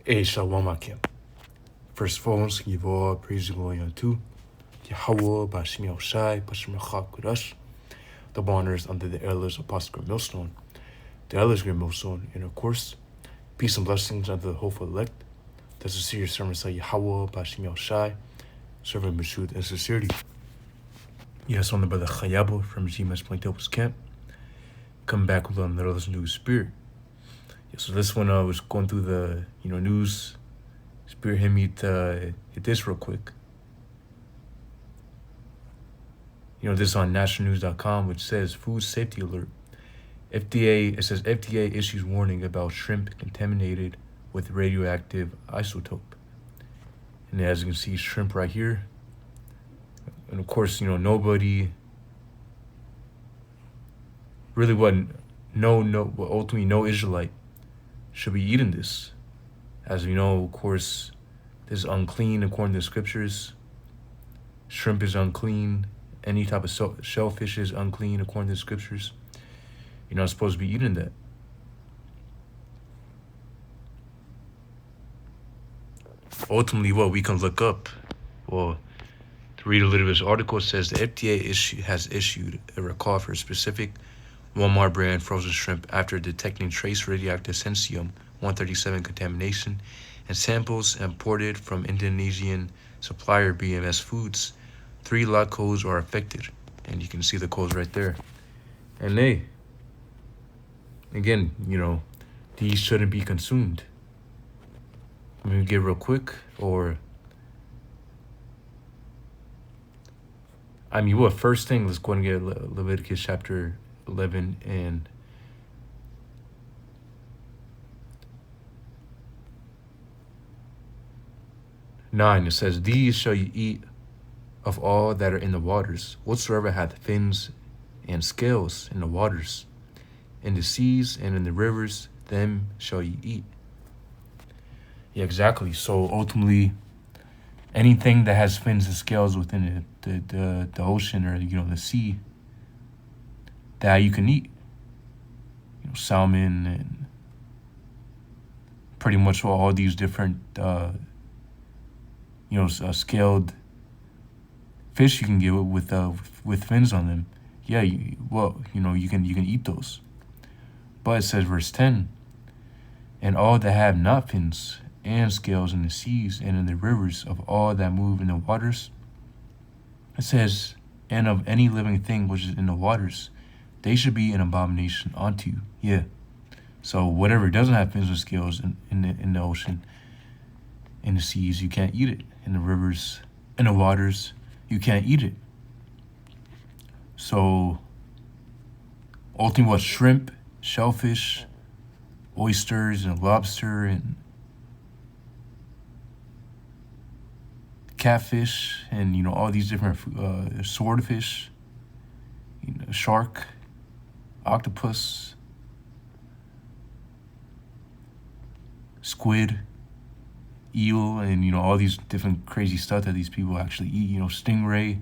Shalom Akim. First of all, let's give all praise and glory unto Yahweh, Bashim Yahushai, Bashim Yachak Kudash, the bonders under the elders of Apostle Millstone, the elders of Millstone, and of course, peace and blessings unto the hopeful elect. That's a serious sermon say Yahweh, Bashim Yahushai, serving with truth and sincerity. Yes, on the brother Chayabo from GMS Plaintables camp, coming back with another new spirit. Yeah, so this one was going through the news. Spirit hit me to hit this real quick. This is on nationalnews.com, which says food safety alert. It says FDA issues warning about shrimp contaminated with radioactive isotope. And as you can see, shrimp right here. And of course, nobody really ultimately no Israelite should be eating this. As we know, of course, this is unclean according to the scriptures. Shrimp is unclean. Any type of shellfish is unclean according to the scriptures. You're not supposed to be eating that. Ultimately, what we can look up, to read a little bit of this article, it says the FDA has issued a recall for a specific Walmart brand frozen shrimp after detecting trace radioactive cesium-137 contamination and samples imported from Indonesian supplier BMS Foods. 3 lot codes are affected, and you can see the codes right there. And again, these shouldn't be consumed. I'm gonna get real quick, first thing, let's go and get Leviticus chapter 11 and 9. It says, "These shall you eat of all that are in the waters, whatsoever hath fins and scales in the waters, in the seas and in the rivers, them shall you eat." Yeah, exactly. So ultimately, anything that has fins and scales within the ocean or the sea, that you can eat. Salmon and pretty much all these different scaled fish you can get with fins on them. Yeah, you can eat those. But it says verse 10, "And all that have not fins and scales in the seas and in the rivers of all that move in the waters," it says, "and of any living thing which is in the waters, they should be an abomination unto you." Yeah. So whatever doesn't have fins or scales in the ocean, in the seas, you can't eat it. In the rivers, in the waters, you can't eat it. So ultimately, what shrimp, shellfish, oysters, and lobster, and catfish, and all these different swordfish, shark, octopus, squid, eel, and all these different crazy stuff that these people actually eat. Stingray.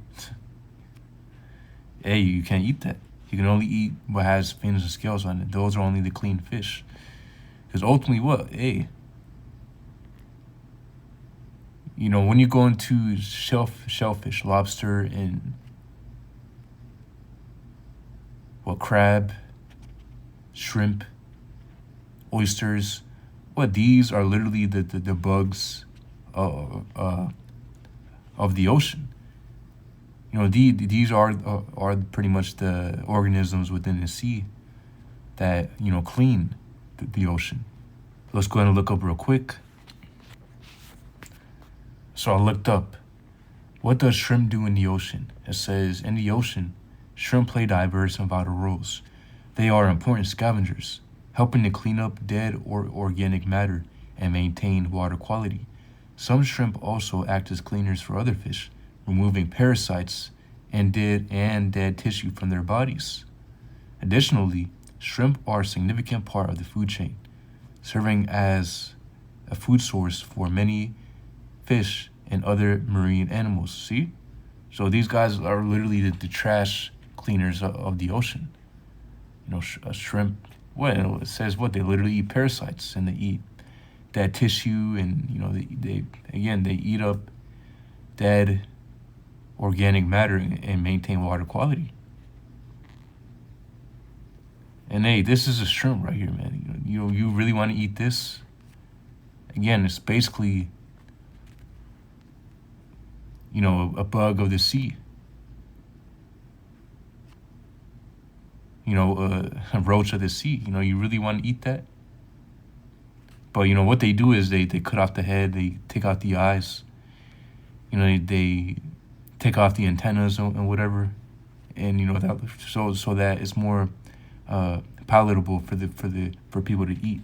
Hey, you can't eat that. You can only eat what has fins and scales on it. Those are only the clean fish. Because ultimately, when you go into shellfish, lobster, and crab, shrimp, oysters, these are literally the bugs of the ocean. These are pretty much the organisms within the sea that clean the ocean. Let's go ahead and look up real quick. So I looked up, what does shrimp do in the ocean? It says, in the ocean, shrimp play diverse and vital roles. They are important scavengers, helping to clean up dead or organic matter and maintain water quality. Some shrimp also act as cleaners for other fish, removing parasites and dead tissue from their bodies. Additionally, shrimp are a significant part of the food chain, serving as a food source for many fish and other marine animals. See? So these guys are literally the trash cleaners of the ocean. Shrimp, it says they literally eat parasites, and they eat that tissue, and they eat up dead organic matter and maintain water quality. And hey, this is a shrimp right here, man. You really want to eat this? Again, it's basically a bug of the sea. A roach of the sea. You really want to eat that? But what they do is they cut off the head, they take out the eyes, they take off the antennas and whatever, and that so that it's more palatable for people to eat.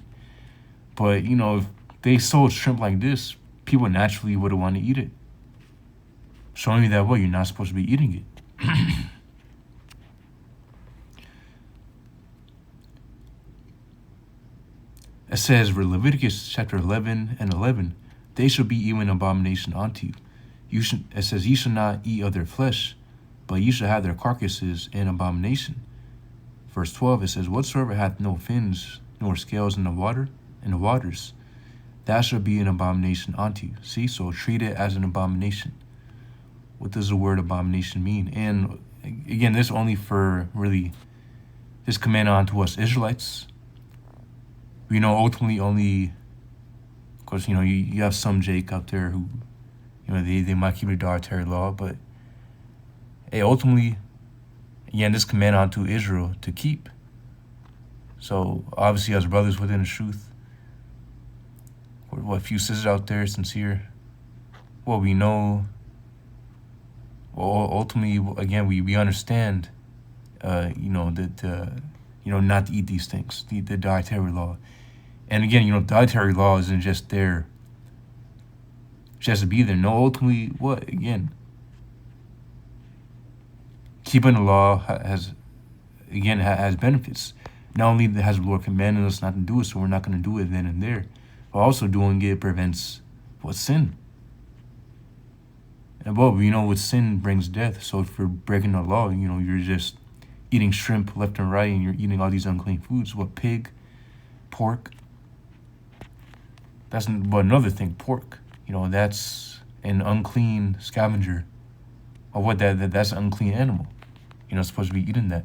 But if they sold shrimp like this, people naturally would want to eat it, showing you that you're not supposed to be eating it. It says, Leviticus chapter 11 and 11, they shall be even an abomination unto you. It says, ye shall not eat of their flesh, but ye shall have their carcasses in abomination. Verse 12, it says, whatsoever hath no fins nor scales in the waters, that shall be an abomination unto you. See, so treat it as an abomination. What does the word abomination mean? And again, this only for really this command unto us Israelites. Ultimately only, of course, you have some Jake out there who, they might keep a dietary law, but hey, ultimately, again, this command unto Israel to keep. So obviously, as brothers within the truth, what few sisters out there sincere, we know. Well, ultimately, again, we understand, that not to eat these things, the dietary law. And again, dietary law isn't just there just to be there. No, ultimately, again, keeping the law has benefits. Not only has the Lord commanded us not to do it, so we're not going to do it then and there, but also doing it prevents sin. And what sin brings death. So if you're breaking the law, you're just eating shrimp left and right, and you're eating all these unclean foods. Pig, pork. That's another thing. Pork. That's an unclean scavenger. Or that's an unclean animal. You're not supposed to be eating that.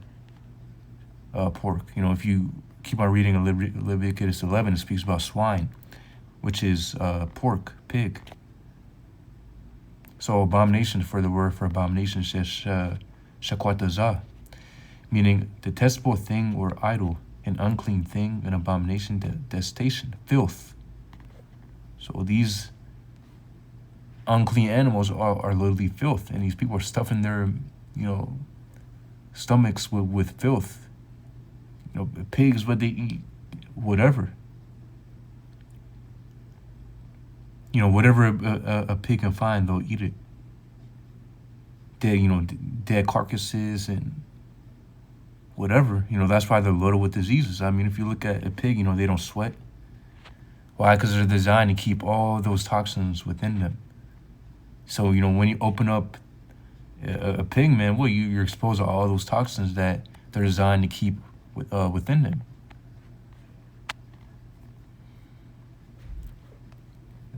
Pork. If you keep on reading Leviticus 11, it speaks about swine, which is pork, pig. So abomination, for the word for abomination, says shakwatazah, meaning detestable thing or idol, an unclean thing, an abomination, detestation, filth. So these unclean animals are literally filth, and these people are stuffing their, stomachs with filth. Pigs, what they eat, whatever. Whatever a pig can find, they'll eat it. Dead carcasses and whatever. That's why they're loaded with diseases. I mean, if you look at a pig, they don't sweat. Why? Because they're designed to keep all those toxins within them. So, when you open up a pig, man, you're exposed to all those toxins that they're designed to keep within them.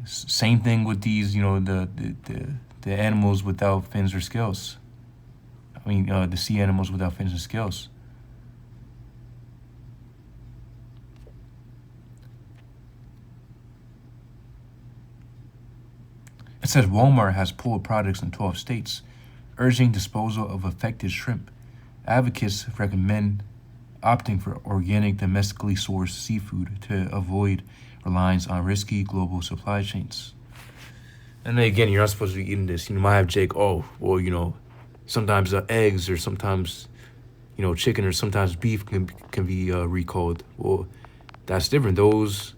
Same thing with these, the animals without fins or scales. I mean, the sea animals without fins and scales. It says Walmart has pulled products in 12 states, urging disposal of affected shrimp. Advocates recommend opting for organic, domestically sourced seafood to avoid reliance on risky global supply chains. And then again, you're not supposed to be eating this. You might have Jake, sometimes eggs, or sometimes, chicken, or sometimes beef can be recalled. Well, that's different. Those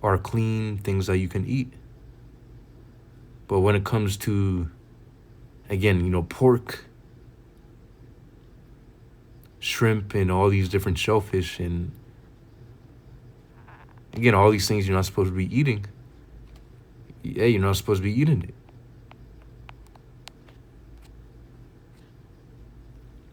are clean things that you can eat. But when it comes to, again, pork, shrimp, and all these different shellfish, and again, all these things you're not supposed to be eating. Yeah, you're not supposed to be eating it.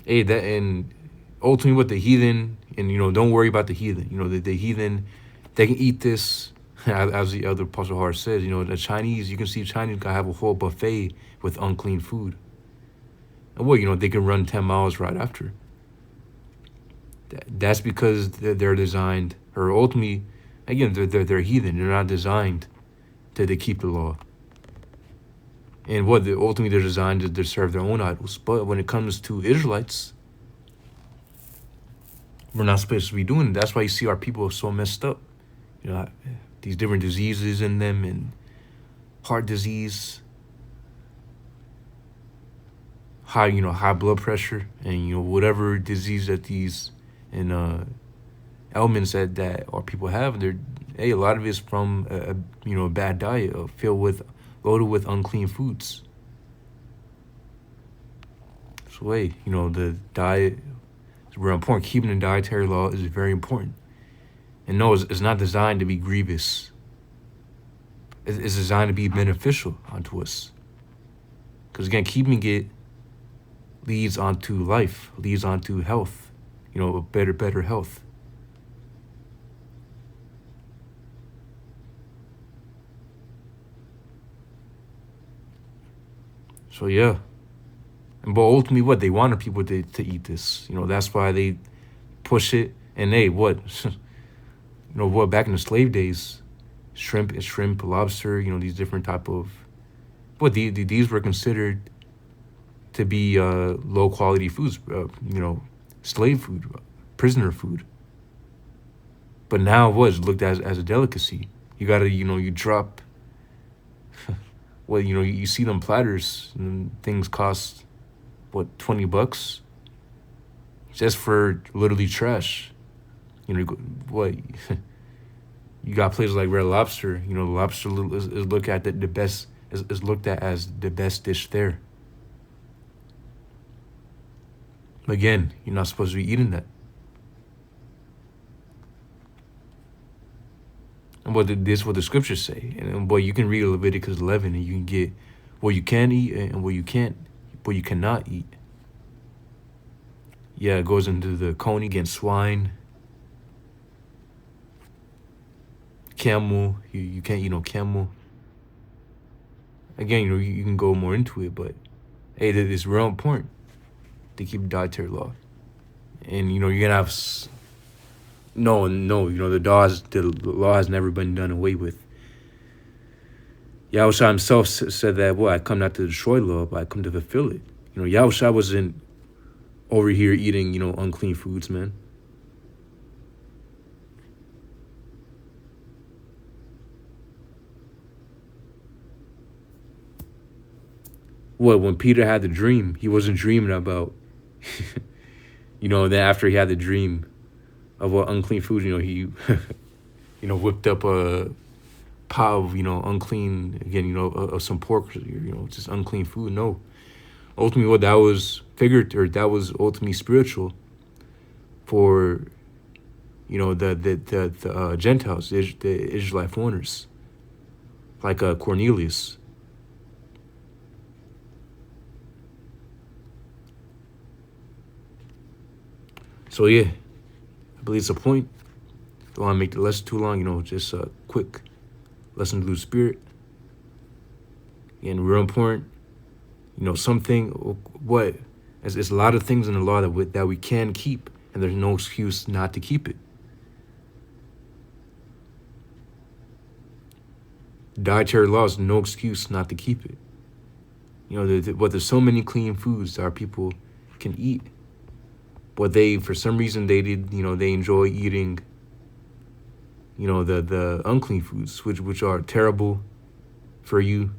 Hey, and ultimately with the heathen, and don't worry about the heathen. The heathen, they can eat this as the other Apostle Hart says, you know, the Chinese, you can see Chinese can have a whole buffet with unclean food. And what, you know, they can run 10 miles right after. That's because they're designed, or ultimately, again, they're heathen. They're not designed to keep the law. And what, ultimately they're designed to serve their own idols. But when it comes to Israelites, we're not supposed to be doing it. That's why you see our people so messed up. You know, these different diseases in them, and heart disease, high blood pressure, and, you know, whatever disease that these and ailments that our people have. A lot of it's from a bad diet loaded with unclean foods. So you know, the diet is very important. Keeping the dietary law is very important. And no, it's not designed to be grievous. It's designed to be beneficial unto us. Because again, keeping it leads onto life, leads onto health, you know, better health. So yeah. But ultimately, what they wanted people to eat this. You know, that's why they push it. And you know what? Back in the slave days, shrimp, lobster. You know, these different type of. These were considered to be low quality foods. You know, slave food, prisoner food. But now it was looked at as a delicacy. You gotta, you know, you drop. Well, you know, you see them platters, and things cost, what, $20 just for literally trash. You know, what? You got places like Red Lobster. You know, the lobster is looked at the best is looked at as the best dish there. Again, you're not supposed to be eating that. And this is what the scriptures say. And boy, you can read Leviticus 11 and you can get what you can eat and what you cannot eat. Yeah, it goes into the coney against swine, camel. You can't eat no camel. Again, you know, you can go more into it, but hey, it's real important to keep dietary law. And, you know, you're going to have... No, you know, the law has never been done away with. Yahushua himself said that, well, I come not to destroy law, but I come to fulfill it. You know, Yahushua wasn't over here eating, you know, unclean foods, man. What, when Peter had the dream, he wasn't dreaming about, you know, then after he had the dream of what unclean food, you know, he, you know, whipped up a pot of, you know, unclean, again, you know, of some pork, you know, just unclean food. No. Ultimately, what that was that was ultimately spiritual for, you know, the Gentiles, the Israelite foreigners, like Cornelius. So, yeah. I believe it's a point. Don't want to make the lesson too long, you know, just a quick lesson to the spirit. And real important, you know, there's a lot of things in the law that we can keep, and there's no excuse not to keep it. Dietary law is no excuse not to keep it. You know, there's so many clean foods that our people can eat. But for some reason, they enjoy eating, you know, the unclean foods, which are terrible for you.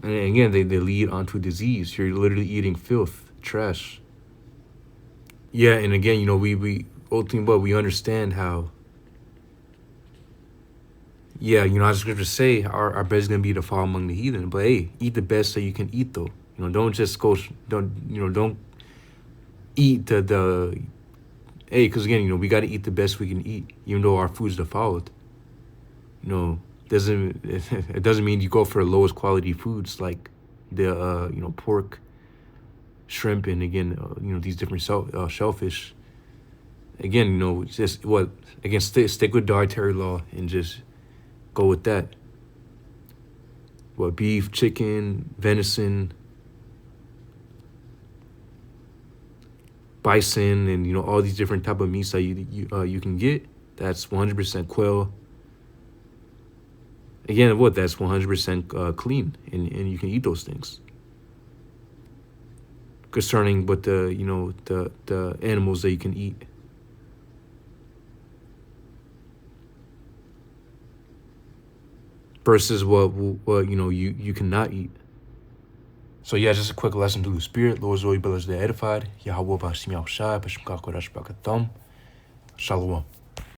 And again, they lead onto disease. You're literally eating filth, trash. Yeah, and again, you know, we ultimately, we understand how. Yeah, you know, as the scriptures say, our best is gonna be to fall among the heathen. But hey, eat the best that you can eat, though. You know, don't eat hey, because again, you know, we got to eat the best we can eat, even though our food's defiled. You know, it doesn't mean you go for the lowest quality foods like the, you know, pork, shrimp, and again, you know, these different shellfish. again, you know, just what, again, stick with dietary law and just go with that. What, beef, chicken, venison, bison, and, you know, all these different type of meats that you can get. That's 100% quail. Again, what, that's 100% clean, and you can eat those things. Concerning what the, you know, the animals that you can eat. Versus what you know, you cannot eat. So yeah, just a quick lesson through the spirit. Lord Zoe Billers, they edified. Yahweh Bashim Yahshai, Bashim Kakodash Bakathum. Shalom.